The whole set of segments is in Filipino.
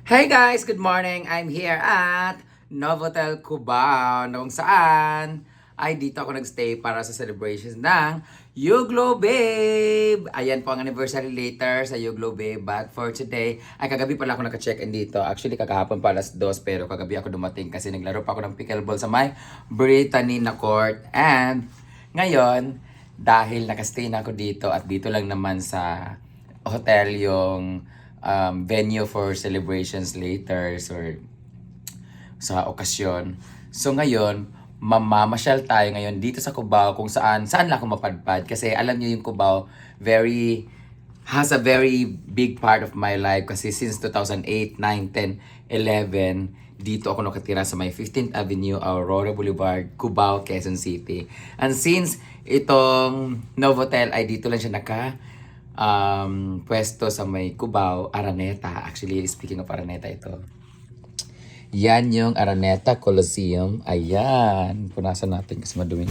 Hey guys, good morning. I'm here at Novotel Cubao na kung saan ay dito ako nagstay para sa celebrations ng Yuglo Babe. Ayan po ang anniversary later sa Yuglo Babe. But for today, ay kagabi pala ako naka-check-in dito. Actually, kakahapon pa alas 2 pero kagabi ako dumating kasi naglaro pa ako ng pickleball sa may Brittany na court. And ngayon, dahil nakastay na ako dito at dito lang naman sa hotel yung venue for celebrations later or sa okasyon. So ngayon, mamamasyal tayo ngayon dito sa Cubao kung saan lang ako mapadpad kasi alam niyo yung Cubao has a very big part of my life kasi since 2008, 9, 10, 11 dito ako nakatira sa may 15th Avenue, Aurora Boulevard, Cubao, Quezon City. And since itong Novotel ay dito lang siya pwesto sa may Cubao, Araneta. Actually, speaking of Araneta, ito. Yan yung Araneta Coliseum. Ayan. Punasan natin kasi madumi.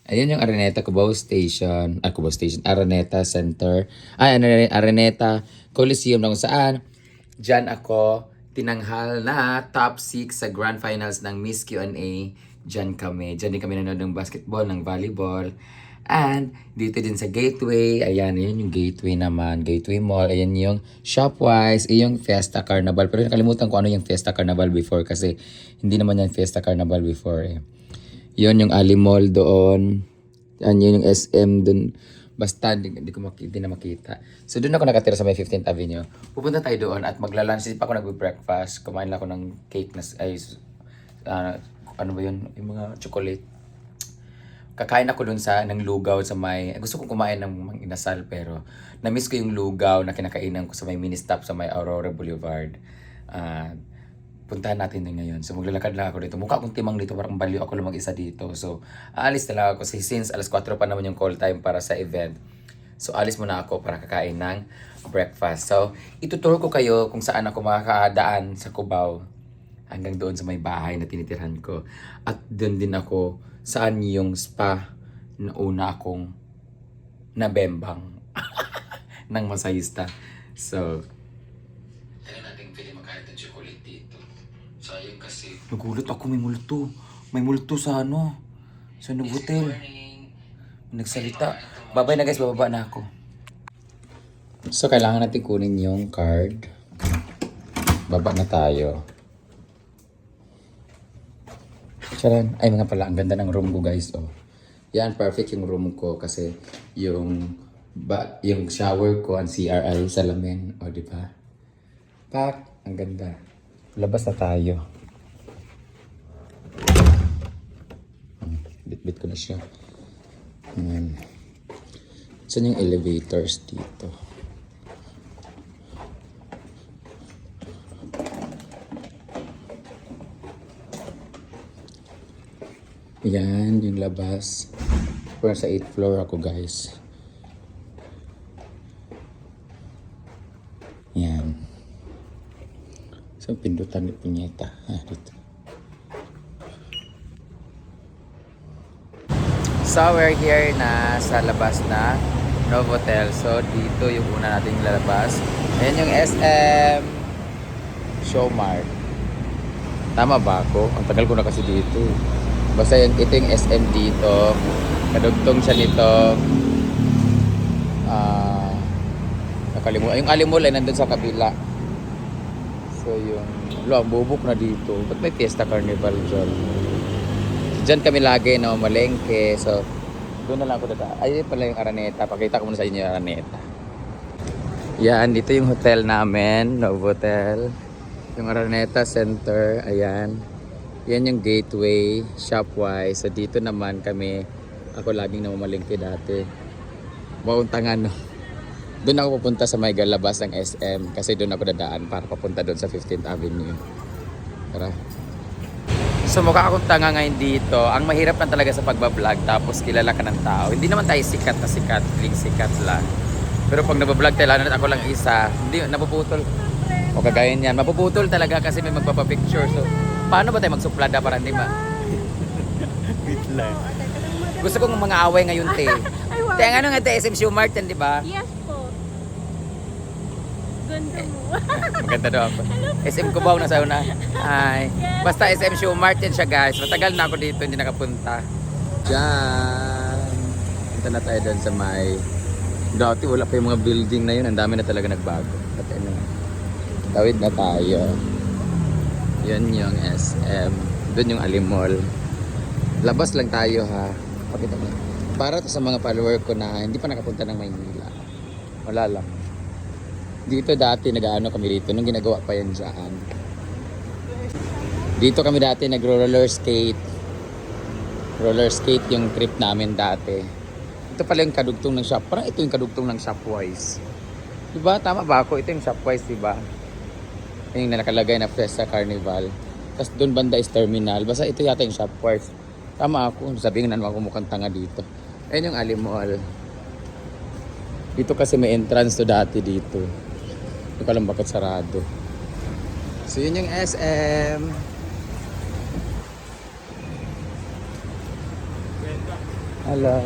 Ayan yung Araneta Cubao Station. Cubao Station. Araneta Center. Araneta Coliseum na kung saan. Diyan ako tinanghal na top 6 sa grand finals ng Miss Q&A. Diyan din kami nanonood ng basketball, ng volleyball. And dito din sa Gateway, ayan yung Gateway naman, Gateway Mall, ayan yung Shopwise, yung Fiesta Carnival. Pero nakalimutan ko ano yung Fiesta Carnival before kasi hindi naman yan Fiesta Carnival before eh. Yun yung Ali Mall doon. Yan yun yung SM doon. Basta hindi na makita. So doon ako nakatira sa may 15th Avenue. Pupunta tayo doon at magla-lunch. Hindi pa ako nag-breakfast. Kumain lang ako ng cake na ano ba yun? Yung mga chocolate. Kakain ako dun ng lugaw sa may, gusto kong kumain ng mga inasal pero na-miss ko yung lugaw na kinakainan ko sa may mini stop sa may Aurora Boulevard. Puntahan natin din ngayon. So maglalakad lang ako dito. Mukha akong timang dito, parang baliw ako lang mag-isa dito. So aalis na lang ako kasi since alas 4 pa naman yung call time para sa event. So alis muna ako para kakain ng breakfast. So ituturo ko kayo kung saan ako makakadaan sa Cubao hanggang doon sa may bahay na tinitirhan ko. At doon din ako saan yung spa na una akong nabembang ng masahista. So, tayo natin pwede makahit ng chocolate dito. Sayang kasi. Nagulat ako, may multo. May multo sa sa Novotel. Nagsalita. Babay na guys, bababa na ako. So, kailangan natin kunin yung card. Baba na tayo. Charan. Ay mga pala, ang ganda ng room ko guys. Oh. Yan, perfect yung room ko kasi yung shower ko ang CRI salamin. O, di ba? Pak, ang ganda. Labas na tayo. Bit-bit ko na siya. Ayan. Saan yung elevators dito? Yan, yung labas. Pero sa 8th floor ako, guys. Yan. So, pindutan ni Pinyeta. Dito. So, we're here na sa labas na Novotel. So, dito yung una nating lalabas. Ayan yung SM Showmart. Tama ba ako? Ang tagal ko na kasi dito. Basta ito yung SM dito. Kadugtong siya nito. Nakalimutan. Yung Alimol ay nandun sa kabila. So yung bubuk na dito. Ba't may Fiesta Carnival dyan? Diyan kami lagi malengke. So doon na lang ako dada. Ay pala yung Araneta. Pakita ko muna sa inyo yung Araneta. Yan, dito yung hotel namin. Novotel. Yung Araneta Center. Ayan. Yan yung Gateway, Shopwise. So dito naman ako laging namamalingki dati. Mauntangan, no? Doon ako pupunta sa may galabas ng SM kasi doon ako dadaan para papunta doon sa 15th Avenue. Tara. So mukha akong tanga ngayon dito. Ang mahirap lang talaga sa pagbablog tapos kilala ka ng tao. Hindi naman tayo sikat, feeling sikat lang. Pero pag nabablog tayo, lalo na ako lang isa, hindi, napuputol. O kagaya niyan, mapuputol talaga kasi may magpapapicture. So, paano ba tayo magsuplada para hindi wait lang. Gusto kong mga away ngayon, te. Te, ang ano nga, te, SM Show Martin, di ba? Yes po. Ganda mo. Maganda daw ako. SM Cubao na sa una. Ay. Basta SM Shumart yan siya guys. Matagal na ako dito, hindi nakapunta. Diyan. Punta na tayo doon sa may... Dati wala pa yung mga building na yun. Ang dami na talaga nagbago. At ano, tawid na tayo. Yan yung SM. Doon yung Alimol. Labas lang tayo ha. Pakita mo. Para to sa mga follower ko na hindi pa nakapunta ng Maynila. Wala lang. Dito dati nag-ano kami dito nung ginagawa pa yan dyan. Dito kami dati nag-roller skate. Roller skate yung trip namin dati. Ito pala yung kadugtong ng shop. Parang ito yung kadugtong ng Shopwise. Diba? Tama ba ako? Ito yung Shopwise, diba? Yung nakalagay na Fiesta Carnival. Tapos doon banda is terminal. Basta ito yata yung Shopwise. Tama ako. Sabihin na naman ako mukhang tanga dito. Ayun yung Alimol. Dito kasi may entrance to dati dito. Hindi ko alam bakit sarado. So yun yung SM. Hello.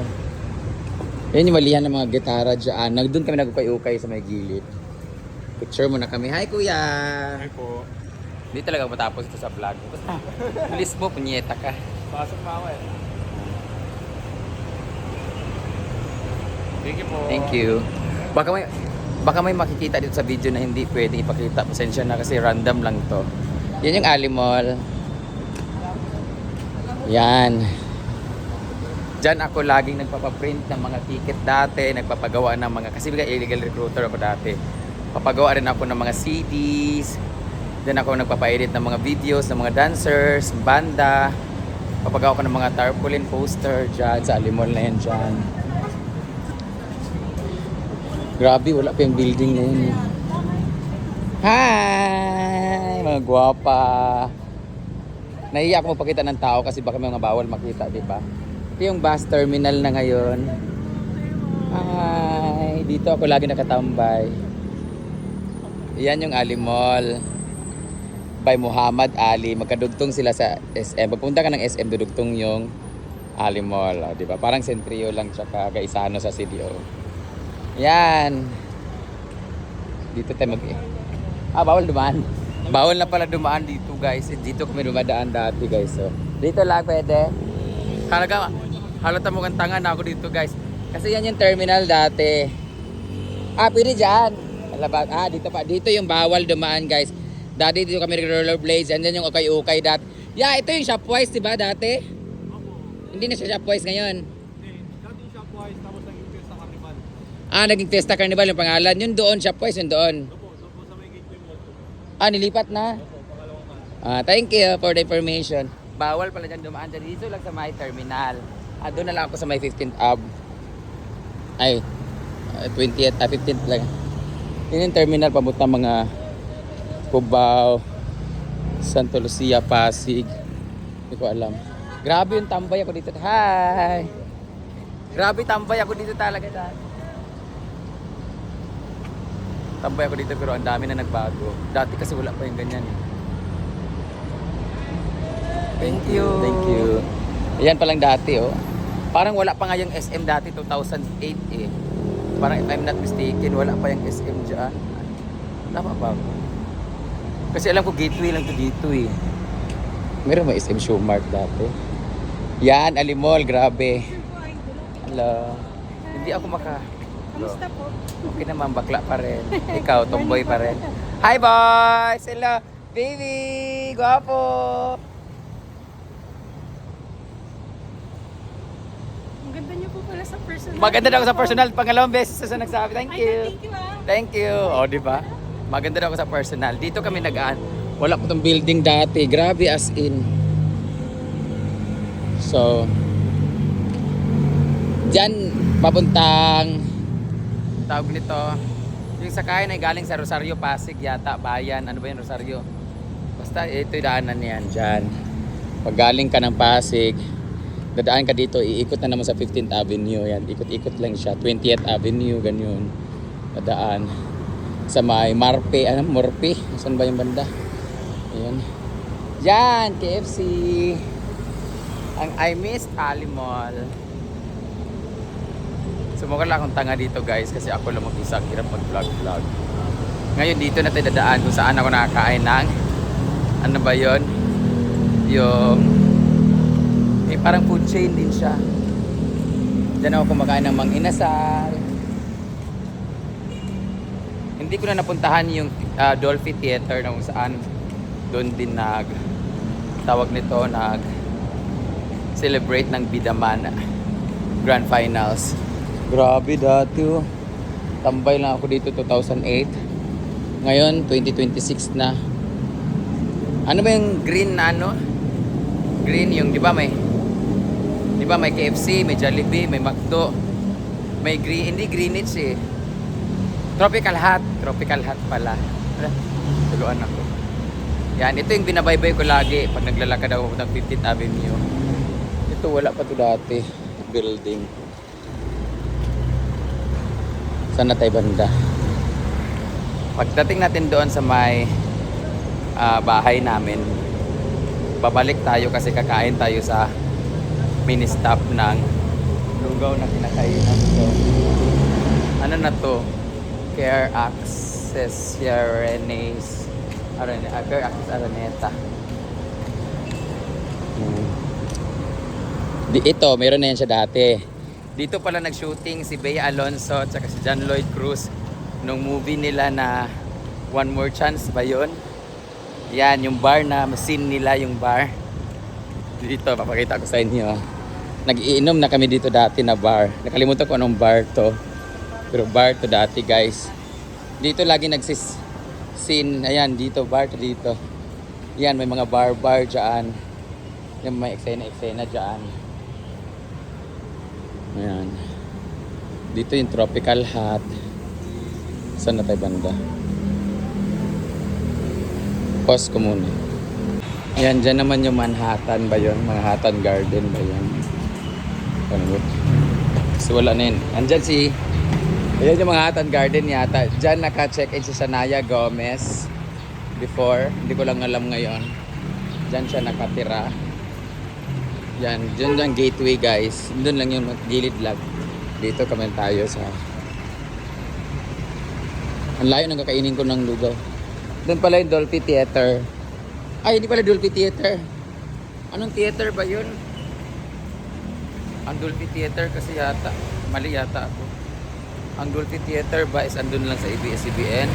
Ayun yung malihan ng mga gitara dyan. Doon kami nagukay-ukay sa may gilid. Picture muna kami. Hi kuya! Hi po. Hindi talaga matapos ito sa vlog. Bilis mo, punyeta ka. Pasok pa ako eh. Thank you po. Thank you. Baka may makikita dito sa video na hindi pwedeng ipakita. Pasensya na kasi random lang to. Yan yung Alimol. Yan. Diyan ako laging nagpapaprint ng mga ticket dati. Nagpapagawa ng mga, kasi illegal recruiter ako dati. Papagawa rin ako ng mga CDs. Diyan ako nagpapa-edit ng mga videos ng mga dancers, banda. Papagawa ko ng mga tarpaulin poster dyan sa Alimol na yan dyan. Grabe, wala pa yung building na yun. Hi! Mga gwapa. Nahiya ako magpakita ng tao kasi baka may mga bawal makita, di ba? Ito yung bus terminal na ngayon. Hi! Dito ako lagi nakatambay. Yan yung Alimol by Muhammad Ali. Magkadugtong sila sa SM. Pagpunta ka ng SM, dudugtong yung Alimol. Di ba? Parang Centrio lang tsaka Gaisano sa CDO. Yan. Dito tayo bawal dumaan. Bawal na pala dumaan dito guys. Dito kami dumadaan dati guys. So, dito lang pwede. Halata mo kang tanga na ako dito guys. Kasi yan yung terminal dati. Pwede dyan. Dito pa. Dito yung bawal dumaan guys. Dati dito kami rollerblades. And then yung ukay-ukay dati. Yeah, ito yung Shopwise diba dati? Hindi na siya Shopwise ngayon. Dati yung Shopwise tapos naging Fiesta Carnival. Naging Fiesta Carnival yung pangalan. Yun doon, Shopwise yun doon. Doon sa may gateway mall. Nilipat na? Thank you for the information. Bawal pala dyan dumaan. Dito lang sa may terminal. Doon na lang ako sa may 15th Ave. 15th lang. Yun yung terminal papunta mga Cubao, Santa Lucia, Pasig. Hindi ko alam. Grabe yung tambay ako dito. Hi! Grabe tambay ako dito talaga dati. Tambay ako dito pero ang dami na nagbago. Dati kasi wala pa yung ganyan eh. Thank you. Thank you. Ayan pa lang dati oh. Parang wala pa nga yung SM dati 2008 eh. Parang if I'm not mistaken, wala pa yung SM dyan. Tama ba ako? Kasi alam ko gateway lang to dito eh. Meron ba SM Showmark dati? Yan, Alimol, grabe. Hello. Hindi ako Kamusta po? Okay naman, bakla pa rin. Ikaw, tomboy pa rin. Hi boys! Hello! Baby! Guwapo! Ang ganda niyo po pala sa personal. Maganda daw ako sa personal. Pangalawang beses na nagsabi. Thank Ay, you. thank you Thank you. Di ba? Maganda daw ako sa personal. Dito kami wala po itong building dati. Grabe as in. So, dyan, papuntang, tawag nito, yung sakayan ay galing sa Rosario, Pasig yata, bayan. Ano ba yung Rosario? Basta ito yung daanan niyan dyan. Pag galing ka ng Pasig, dadaan ka dito, iikot na naman sa 15th Avenue. Yan, ikot-ikot lang siya. 20th Avenue, ganyan. Dadaan sa may Morpe. Saan ba yung banda? Ayan. Yan, KFC. Ang I miss Alimol. Sumukha lang akong tanga dito guys kasi ako lang mag-isa. Ang hirap mag-vlog. Ngayon dito na tayo dadaan kung saan ako nakakain ng ano ba yon? Yung parang food chain din siya. Diyan ako kumakain ng Mang Inasal. Hindi ko na napuntahan yung Dolphy Theater na kung saan doon din tawag nito celebrate ng Bidaman Grand Finals. Grabe dati oh. Tambay lang ako dito 2008. Ngayon 2026 na. Ano ba yung green na ano? Green yung di ba may KFC, may Jollibee, may McDo, may hindi Greenwich eh. Tropical Hut pala. Tuluan ako. Yan, ito yung binabaybay ko lagi pag naglalakad ako ng 15th Avenue. Ito wala pa to dati. Building. Saan na tayo banda? Pagdating natin doon sa may bahay namin, babalik tayo kasi kakain tayo sa mini stop ng lugaw na kinakainan ko. Ano na to? Care Access Renes Care Access Araneta. Ito, meron na yan siya dati. Dito pala nag-shooting si Bea Alonso at si John Lloyd Cruz nung movie nila na One More Chance ba yun? Yan, yung bar na scene nila, yung bar. Dito, papakita ko sa inyo. Nag-iinom na kami dito dati na bar. Nakalimutan ko anong bar to. Pero bar to dati guys. Dito lagi scene. Ayan, dito, bar to dito. Yan, may mga bar dyan. Yung may eksena dyan. Ayan. Dito yung Tropical Hut. Saan na tayo banda? Pause ko muna. Ayan, dyan naman yung Manhattan ba yun? Manhattan Garden ba yun? Kasi wala na yun. Andyan ayan yung Manhattan Garden yata. Dyan naka-check-in si Sanaya Gomez before. Hindi ko lang alam ngayon. Dyan siya nakatira. Yan, dyan yung gateway guys. Doon lang yung gilid lang. Dito kami tayo sa... Ang layo ng kakainin ko ng lugaw. Doon pala yung Dolphy Theater. Ay, hindi pala Dolphy Theater. Anong theater ba yun? Ang Dolphy Theater kasi yata. Mali yata ako. Ang Dolphy Theater ba is andun lang sa ABS-CBN?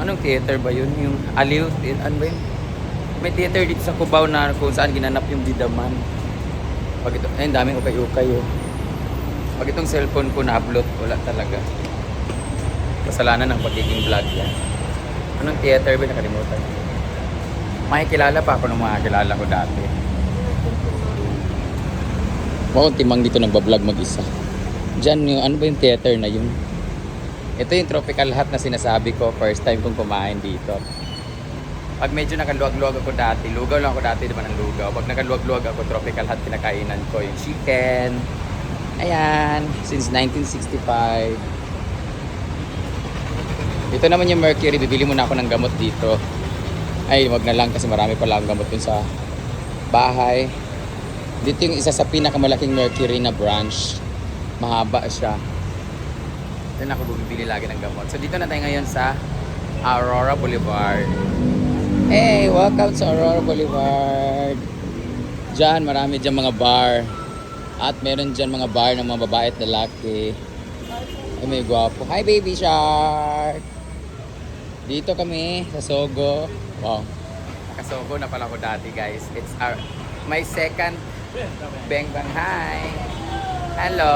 Anong theater ba yun? Yung Aliw? Ano ba yun? May theater dito sa Cubao na kung saan ginanap yung Bidaman. Pag ito, ayun, daming ukay-ukay oh. Pag itong cellphone ko na-upload, wala talaga. Kasalanan ng pagiging vlog yan. Anong theater ba? Nakalimutan. Makikilala pa ako ng mga kilala ko dati. Wow, timang dito nagbablog mag-isa. Diyan yung, ano ba yung theater na yun? Ito yung Tropical Hut na sinasabi ko. First time kong kumain dito. Pag medyo nakaluwag-luwag ako dati, lugaw lang ako dati, di ba ng lugaw? Pag nakaluwag-luwag ako, Tropical Hut kinakainan ko yung chicken. Ayan, since 1965. Ito naman yung Mercury, bibili muna ako ng gamot dito. Ay, wag na lang kasi marami pala ang gamot dun sa bahay. Dito yung isa sa pinakamalaking Mercury na branch. Mahaba siya. Doon ako bumibili lagi ng gamot. So dito na tayo ngayon sa Aurora Boulevard. Hey, welcome sa Aurora Boulevard. Diyan, marami dyan mga bar. At meron dyan mga bar ng mga babae at lalaki. Ay, may gwapo. Hi, baby shark! Dito kami sa Sogo. Wow. Nakasogo na pala ako dati, guys. It's my second Bang Bang. Hi! Hello!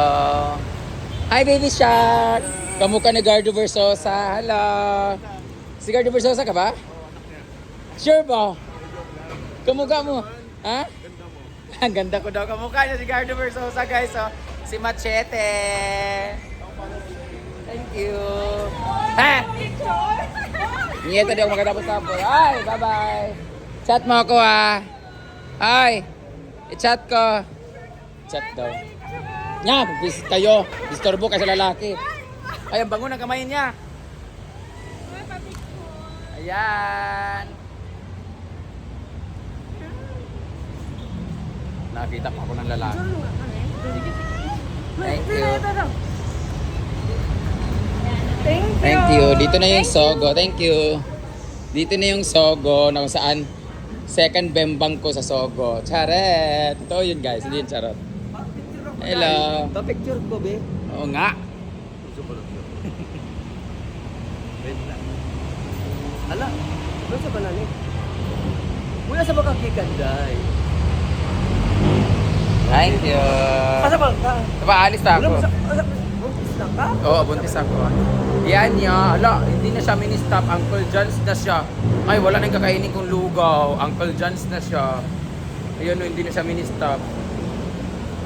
Hi, baby shark! Kamukha ni Gardo Versosa. Hello! Si Gardo Versosa ka ba? Sure ba? Kamukha mo? Ha? Ang ganda ko daw. Kamukha niya si Gardo Versosa, guys. So, si Machete. Thank you. Ha? Niyeta di ako magkatapos-tapos. Ay, bye-bye. Chat mo ako ha. Ay, i-chat ko. Chat daw. Nya, visit kayo. Disturbo ka sa lalaki. Ay, ang bango ng kamay niya. Ayan. Nakita pa ako ng lalaki. Thank you. Thank you. Dito na yung sogo. Thank you. Dito na yung sogo na kung saan second bembang ko sa sogo. Charet! Ito yun guys, hindi yun charot. Hello. Pa-picture ko, be. Oo nga. Ala, doon sa banani. Mula sa bakang kikanday. Thank you. Pasabal ka. Diba, alis na ako. Wala mo sa... Buntis lang ka? Oo, buntis ako. Yan niya. Ala, hindi na siya mini-stop. Uncle John's na siya. Ay, wala nang kakainin kong lugaw. Uncle John's na siya. Ayun, hindi na siya mini-stop.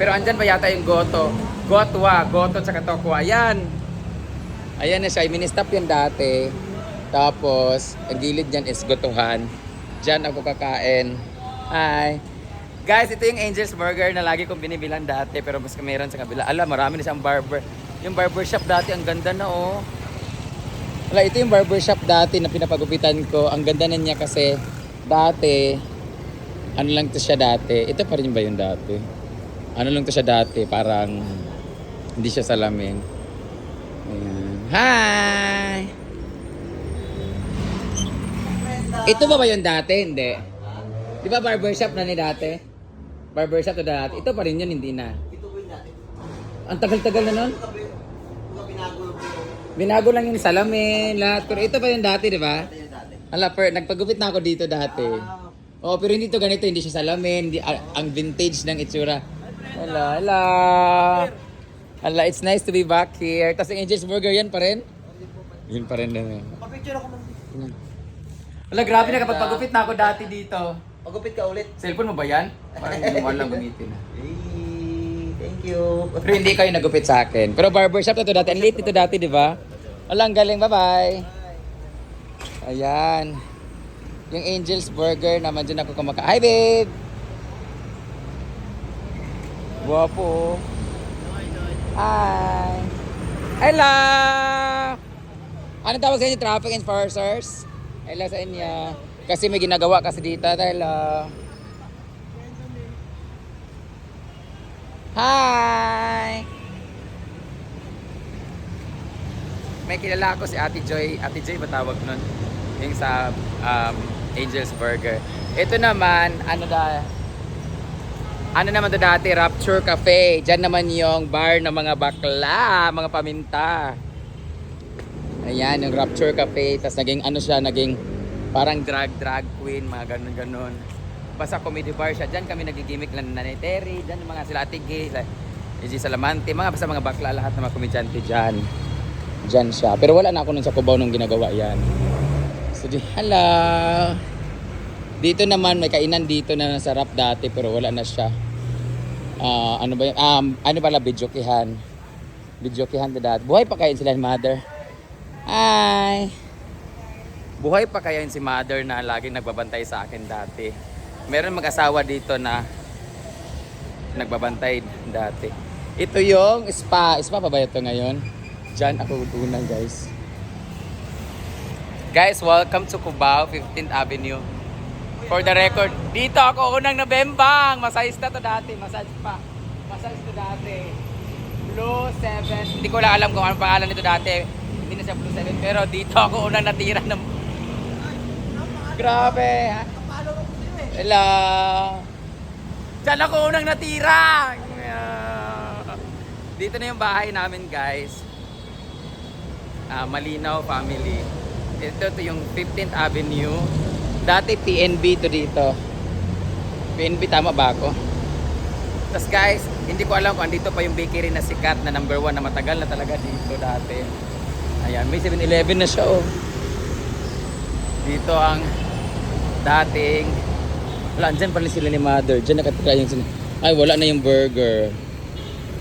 Pero andyan pa yata yung goto. Goto tsaka tokwa. Ayan. Ayan na siya. Mini-stop yun dati. Tapos, ang gilid dyan is gotuhan. Diyan ako kakain. Hi. Guys, ito yung Angel's Burger na lagi kong binibilan dati. Pero mas meron sa kabila. Ala, marami na siyang barber. Yung barbershop dati, ang ganda na oh. Wala, ito yung barbershop dati na pinapagupitan ko. Ang ganda na niya kasi dati, ano lang to siya dati. Ito pa rin ba yung dati? Ano lang to siya dati, parang hindi siya salamin. Ayan. Hi! Ito ba yung dati? Hindi. Di ba barbershop na ni dati? Barbershop to dati. Ito pa rin yun, hindi na. Ito po yung dati. Ang tagal-tagal na nun. Binago lang yung salamin, lahat. Pero ito pa yung dati, di ba? Ala, nagpagupit na ako dito dati. Oh, pero hindi to ganito, hindi siya salamin, hindi, ang vintage ng itsura. Hala. Hala, it's nice to be back here. Tapos yung Angel's Burger, yan pa rin? Yun pa rin na. Pa-picture ako man. Hala, grabe na kapag pagupit na ako dati dito. Pagupit ka ulit. Cellphone mo ba yan? Parang hindi mo lang gamitin. Hey, thank you. Pero hindi kayo nagupit sa akin. Pero barbershop na to dati. Ang late nito dati, di ba? Wala, ang galing. Bye-bye. Ayan. Yung Angel's Burger naman dyan ako kumakain. Hi, babe! Guwapo. Hi! Hello! Anong tawag sa inyo? Traffic enforcers? Hello sa inyo. Kasi may ginagawa kasi dito. Hello. Hi! May kilala ako si Ate Joy. Ate Joy ba tawag nun? Yung sa Angel's Burger. Ito naman, ano naman to dati? Rapture Cafe. Diyan naman yung bar ng mga bakla, mga paminta. Ayan, yung Rapture Cafe. Tapos naging ano siya, naging parang drag queen, mga ganun. Basta comedy bar siya. Diyan kami nagigimik lang na ni Terry. Diyan yung mga sila Ate Gay, Eji Salamante, basta mga bakla, lahat ng mga komedyante dyan. Diyan siya. Pero wala na ako nun sa Cubao nung ginagawa yan. So, hello! Dito naman, may kainan dito na nasarap dati pero wala na siya. Ano ba yun? Ano pala, Bidyokihan. Bidyokihan na dati. Buhay pa kayo sila ni Mother. Hi! Buhay pa kaya si Mother na laging nagbabantay sa akin dati. Meron mag-asawa dito na nagbabantay dati. Ito yung spa. Spa pa ba ito ngayon? Diyan ako unang guys. Guys, welcome to Cubao, 15th Avenue. For the record, dito ako unang nabembang. Massage na to dati. Massage to dati. Blue 7. Hindi ko lang alam kung anong pangalan nito dati. Hindi na siya Blue 7. Pero dito ako unang natira ng... Grabe. Hello. Diyan ako unang natira. Dito na yung bahay namin guys. Malinaw family. Ito yung 15th Avenue. Dati PNB to dito. PNB, tama ba ako? Tapos guys, hindi ko alam kung andito pa yung bakery na sikat na number 1 na matagal na talaga dito dati. Ayan, may 7-Eleven na siya oh. Dito ang dating... Wala, dyan pala sila ni Mother. Dyan nakatira yung sila. Ay, wala na yung burger.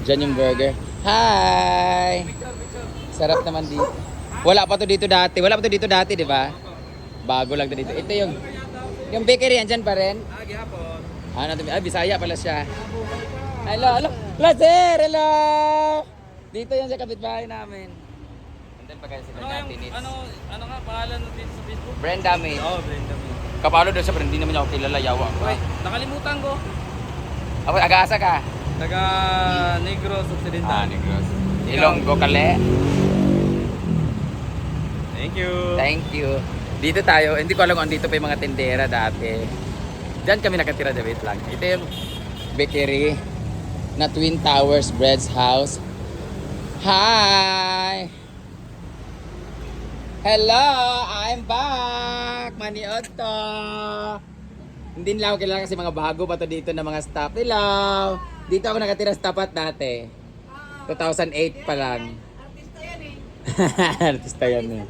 Dyan yung burger. Hi! Sarap naman dito. Wala pa to dito dati. Wala pa to dito dati, di ba? Bago lang to dito. Ito yung bakery, andyan pa rin. Gihapon. Ano to? Ay, Bisaya pala siya. Hello. Sir! Hello! Dito yan sa kapitbahay namin. Andyan pa kayo sila natin. Ano nga pangalan dito sa Facebook? Brenda May. Oh, Brenda May. Kapalo doon siya, pero hindi naman ako kilala. Yawa ko. Wait, nakalimutan ko. Ako, aga-asa ka? Taga Negros Occidental. Negros. Ilonggo, Kale. Thank you. Thank you. Dito tayo, hindi ko alam kung dito pa yung mga tindera dati. Diyan kami nakatira, wait lang. Ito yung bakery na Twin Towers Bread's House. Hi! Hello! I'm back! Maniod to! Hindi nila ako kilala kasi mga bago pa to dito na mga staff. Hello! Dito ako nakatira sa tapat dati. 2008 pa lang. Artista yan eh. Artista yan eh.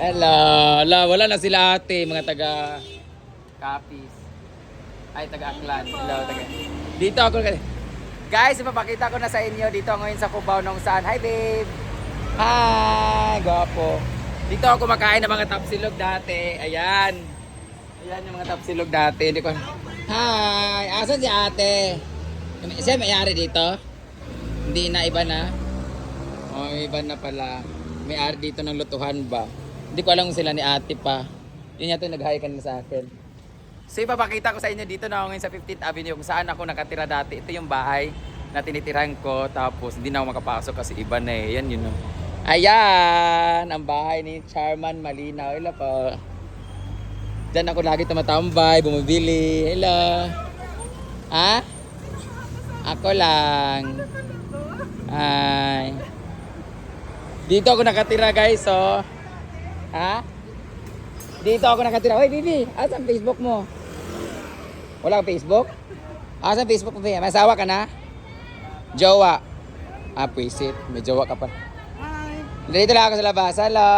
Hello! Wala na sila ate, mga taga Capiz. Ay, taga Aklan. Hello, taga. Dito ako. Guys, ipapakita ko na sa inyo dito ngayon sa Cubao nung saan. Hi, babe! Hi! Gwapo. Dito ako kumakain ng mga tapsilog dati. Ayan. Ayan yung mga tapsilog dati. Hindi ko... Hi! Asan si ate? Siya may-ari dito? Hindi na, iba na? Oh, iba na pala. May-ari dito ng lutuhan ba? Hindi ko alam kung sila ni ate pa. Yun yata yung nag-hi kanina sa akin. So ipapakita ko sa inyo dito na ako ngayon sa 15th Avenue kung saan ako nakatira dati. Ito yung bahay na tinitirahan ko. Tapos hindi na ako makapasok kasi iba na eh. Yan yun. Ayan! Ang bahay ni Charman Malinaw. Hello po. Diyan ako lagi tumatambay, bumibili. Hello. Ha? Ako lang. Ay. Dito ako nakatira guys, oh. Ha? Dito ako nakatira. Hoy, Bibi, asan Facebook mo? Wala kang Facebook? Asan Facebook mo, Bibi? May asawa ka na? Jowa. Ah, pwisit. May jowa ka pa. Dito lang ako sa labas. Hello.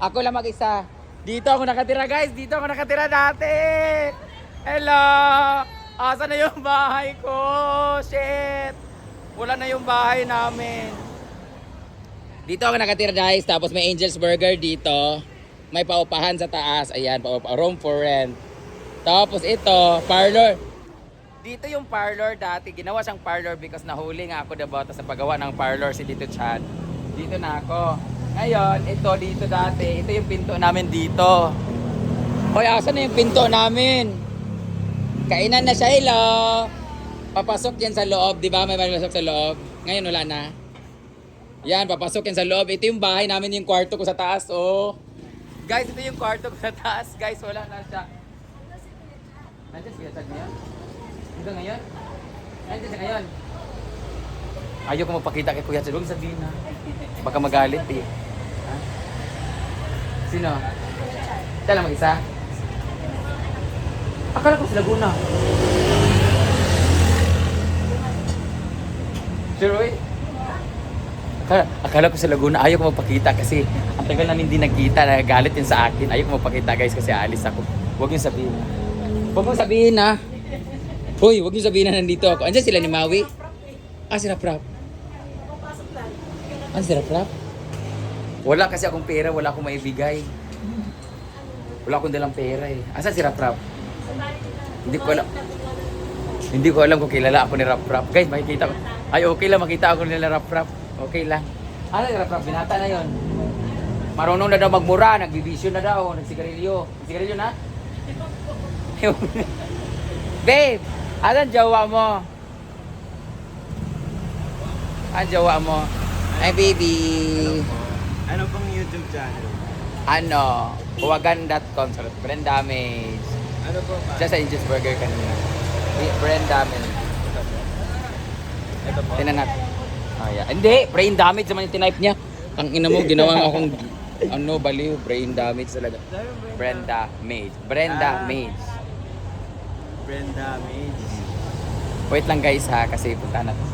Ako lang mag-isa. Dito ako nakatira, guys. Dito ako nakatira dati. Hello. Asan na yung bahay ko? Shit. Wala na yung bahay namin. Dito ako nakatira, guys. Tapos may Angel's Burger dito. May paupahan sa taas. Ayan, room for rent. Tapos ito, parlor. Dito yung parlor dati. Ginawa siyang parlor because nahuli nga ako diba sa paggawa ng parlor si Tito Chad. Dito na ako. Ngayon, ito dito dati. Ito yung pinto namin dito. Hoy, asan na yung pinto namin? Kainan na siya, hello. Papasok yan sa loob, di ba? May papasok sa loob. Ngayon wala na. Yan, papasok yan sa loob. Ito yung bahay namin, yung kwarto ko sa taas, oh. Guys, ito yung kwarto ko sa taas. Guys, wala na siya. Nandiyan si Kuya Chad ngayon? Ito ngayon? Nandiyan siya ngayon? Ayaw ko magpakita kay Kuya Chad. Huwag sabihin na. Baka magalit eh. Ha? Sino? Siya lang mag-isa? Akala ko sa Laguna. Sure, Roy? Akala ko sa Laguna. Ayaw ko magpakita kasi ang tagal namin din nagkita. Nagagalit yun sa akin. Ayaw ko magpakita guys kasi aalis ako. Huwag yung sabihin. Huwag mong sabihin ha. Hoy, huwag yung sabihin na nandito ako. Andiyan sila ni Maui? Ah, si Raprap. Ano si Raprap? Wala kasi akong pera. Wala akong maibigay. Wala akong dalang pera eh. Asan si Raprap? Hindi ko alam. Hindi ko alam kung kilala ako ni Raprap. Guys, makikita ko. Ay, okay lang makita ako nila Raprap. Okay lang. Ano ni Raprap? Binata na yon. Marunong na daw magmura. Nagbibisyo na daw. Nagsigarilyo. Nagsigarilyo na? Babe! Asan jowa mo? Asan jowa mo? Ay, baby! Ano pong YouTube channel? Ano? Huwagan.com. Brand damage. Ano po ba? Diyan sa Angel's Burger kanina. Brand damage. Ito po. Tinan natin. Oh, yeah. Hindi! Brain damage naman yung tinype niya. Ang ina mo, ginawa akong baliw. Brain damage talaga. Brenda Mage. Brenda Mage. Brenda Mage. Wait lang guys ha, kasi punta natin.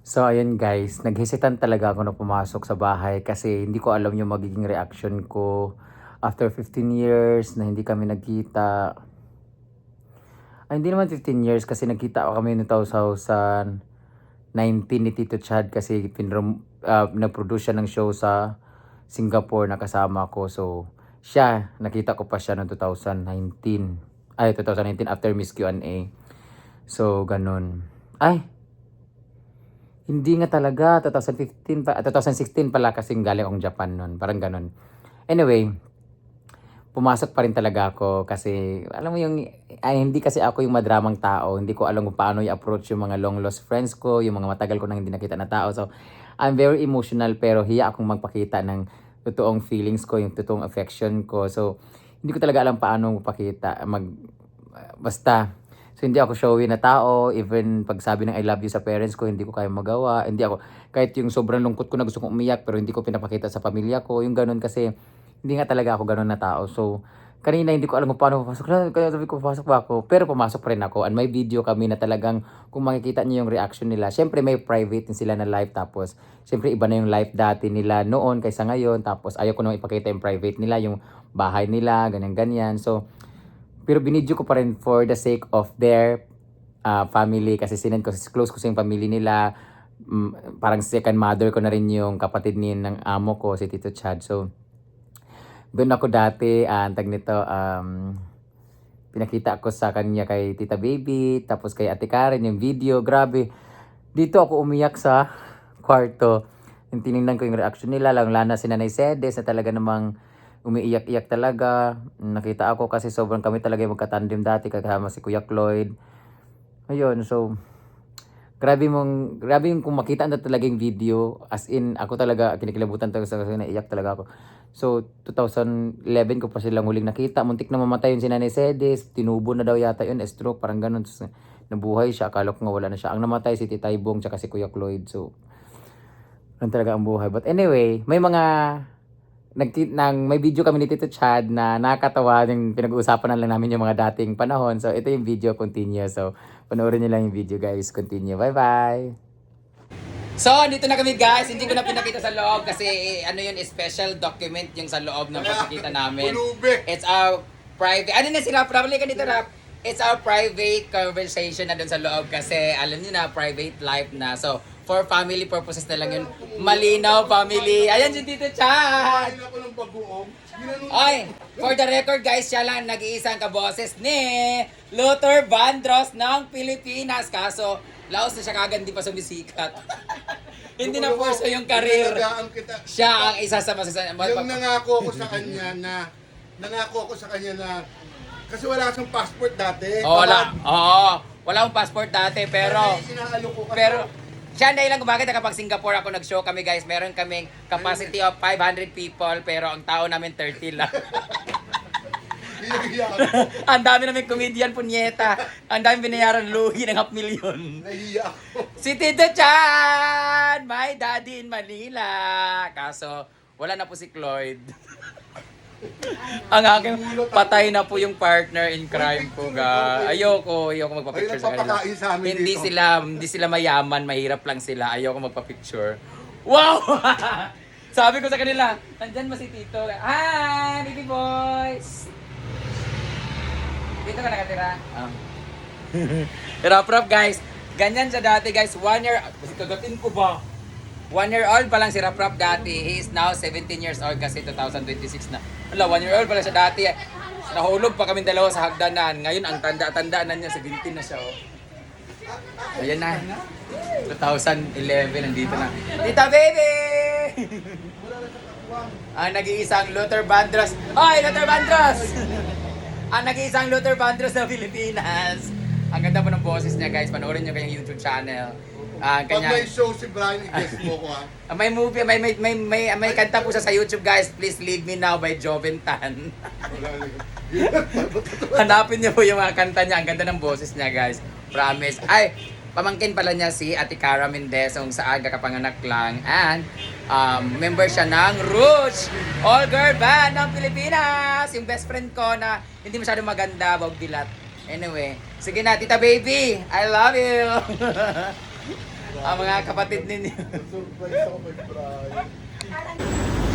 So ayun guys, naghesitan talaga ako na pumasok sa bahay kasi hindi ko alam yung magiging reaction ko after 15 years na hindi kami nagkita. Ay, hindi naman 15 years kasi nagkita kami noong 2019 ni Tito Chad kasi nag-produce siya ng show sa Singapore na kasama ko. So siya, nakita ko pa siya noong 2019. Ay, 2019 after Miss Q&A. So, ganun. Ay! Hindi nga talaga. 2016 pala kasing galing akong Japan nun. Parang ganun. Anyway, pumasok pa rin talaga ako kasi, alam mo yung, hindi kasi ako yung madramang tao. Hindi ko alam kung paano i-approach yung mga long lost friends ko, yung mga matagal ko nang hindi nakita na tao. So, I'm very emotional pero hiya akong magpakita ng totoong feelings ko, yung totoong affection ko. So, hindi ko talaga alam paano magpakita, basta. So, hindi ako showy na tao. Even pag sabi ng I love you sa parents ko, hindi ko kaya magawa. Hindi ako, kahit yung sobrang lungkot ko na gusto kong umiyak, pero hindi ko pinapakita sa pamilya ko. Yung ganun kasi, hindi nga talaga ako ganun na tao. So, kanina hindi ko alam kung paano papasok. Kaya sabi ko, papasok ba ako? Pero pumasok pa rin ako. And may video kami na talagang, kung makikita niyo yung reaction nila, syempre may private din sila na live. Tapos, syempre iba na yung live dati nila noon kaysa ngayon. Tapos, ayaw ko nang ipakita yung private nila, yung bahay nila, ganyan-ganyan. So, pero binidyo ko pa rin for the sake of their family. Kasi sinend ko, close ko sa yung family nila. Parang second mother ko na rin yung kapatid ng amo ko, si Tito Chad. So, doon ako dati, tag nito, pinakita ko sa kanya kay Tita Baby, tapos kay Ate Karen, yung video, grabe. Dito ako umiyak sa kwarto. Yung tinignan ko yung reaction nila, lang lana si Nanay Sedes na talaga namang umiiyak-iyak talaga. Nakita ako kasi sobrang kami talaga yung magkatandem dati, kasama si Kuya Cloyd. Ayun, so, grabe yung kung makita na talaga yung video, as in, ako talaga, kinikilabutan talaga kasi naiyak talaga ako. So, 2011 ko pa silang huling nakita. Muntik na mamatay yun si Nanay Sedes. Tinubo na daw yata yun, stroke, parang ganun. So, nabuhay siya, akala ko nga wala na siya. Ang namatay si Tita Ibong tsaka si Kuya Cloyd. So, ganun talaga ang buhay. But anyway, may may video kami ni Tito Chad na nakakatawa yung pinag-uusapan na lang namin yung mga dating panahon. So, ito yung video continue. So, panoorin niyo lang yung video guys. Continue. Bye-bye! So, dito na kami guys. Hindi ko na pinakita sa loob kasi ano yun, special document yung sa loob ng pagkikita namin. It's our private... Ano na si Rap? Rap, ka dito, Rap. It's our private conversation na dun sa loob kasi alam niyo na, private life na. So, for family purposes na lang yun. Malinaw, family. Ayan si Tito Chan! Ay, for the record guys, siya lang nag-iisang kaboses ni Luther Vandross ng Pilipinas. Kaso, laos na siya kagad, di pa sumisikat. Hindi na forso yung karir. Siya ang isa sa masasabi. Yung nangako ko sa kanya na kasi wala siyang passport dati. Wala. Oo. Wala akong passport dati pero siya na ilang gumagat kapag Singapore ako nag-show kami guys. Meron kaming capacity of 500 people pero ang tao namin 30 lang. Ang dami namin comedian punyeta. Ang dami binayaran lugi ng 500,000. Nahiya ako. Si Tito Chan! My daddy in Manila. Kaso, wala na po si Cloyd. Ang aking patay na po yung partner in crime ko, guys. Ayoko magpa-picture sa kanila. Nagpapakain sa amin Hindi dito. sila mayaman, mahirap lang sila. Ayoko magpa-picture. Wow! Sabi ko sa kanila, nandyan ba si Tito? Hi, baby boys! Dito ka nakatira? Rap guys. Ganyan siya dati guys. 1 year... Kagatin ko ba? 1 year old pa lang si Rap dati. He is now 17 years old kasi 2026 na. Wala, 1 year old pa lang siya dati. Nahulog pa kami dalawa sa hagdanan. Ngayon, ang tanda-tanda na niya, 17 na siya. Oh. Ayan na. 2011, nandito na. Tita Baby! Ang nag-iisang Luther Vandross. Oy, Luther Vandross! Ang nag-iisang Luther Vandross sa Pilipinas. Ang ganda po ng boses niya guys. Panoorin niyo kanyang YouTube channel. Pag may show si Brian, i-guess mo ko ha. May movie, may kanta po siya sa YouTube guys. Please Leave Me Now by Joven Tan. Hanapin niyo po yung mga kanta niya. Ang ganda ng boses niya guys. Promise. Ay, pamangkin pala niya si Ate Cara Mendez kung saan kakapanganak lang. And member siya ng Rouge All Girl Band ng Pilipinas. Yung best friend ko na hindi masyadong maganda, wag dilat. Anyway, sige na Tita Baby, I love you. Ang mga kapatid ninyo. Surprise ako kay Brian.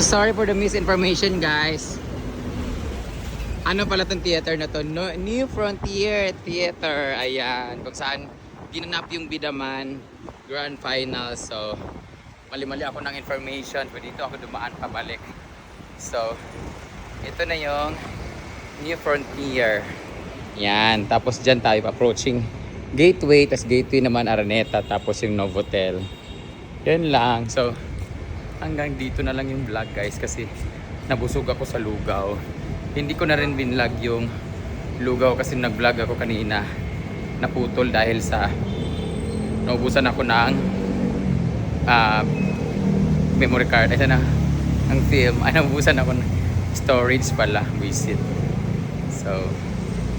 Sorry for the misinformation guys. Ano pala tong theater na to? New Frontier Theater. Ayan, kung saan ginanap yung Bidaman Grand Final. So, mali-mali ako ng information. Pwede dito ako dumaan pabalik. So, ito na yung New Frontier. Yan, tapos dyan tayo approaching Gateway, tas Gateway naman Araneta, tapos yung Novotel. Yan lang. So, hanggang dito na lang yung vlog guys kasi nabusog ako sa lugaw. Hindi ko na rin binlog yung lugaw kasi nag-vlog ako kanina. Naputol dahil sa naubusan ako ng memory card. Ito na. ang film. Ay, nabubusan ako ng storage pala. Visit. So,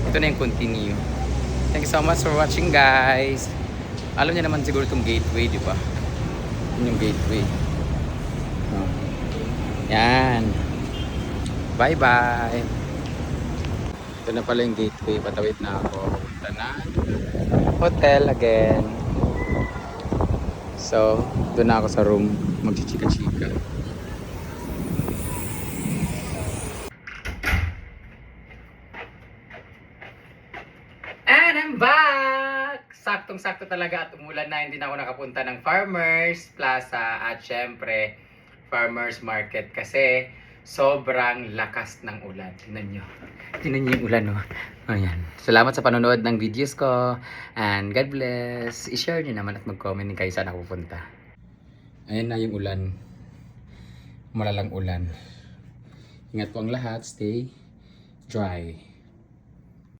ito na yung continue. Thank you so much for watching, guys. Alam niyo naman siguro itong gateway, di ba? Yun yung gateway. Oh. Yan. Bye-bye. Ito na pala yung gateway. Patawid na ako. Punta na hotel again. So, doon na ako sa room. Magchichika-chika. And I'm back! Saktong-sakto talaga at umulan na. Hindi na ako nakapunta ng Farmers Plaza at syempre Farmers Market kasi sobrang lakas ng ulan. Tingnan nyo. Tingnan nyo yung ulan, no? Ayan. Salamat sa panonood ng videos ko. And God bless. I-share nyo naman at mag-comment din kayo saan ako pupunta. Ayan na yung ulan. Malalang ulan. Ingat po ang lahat. Stay dry.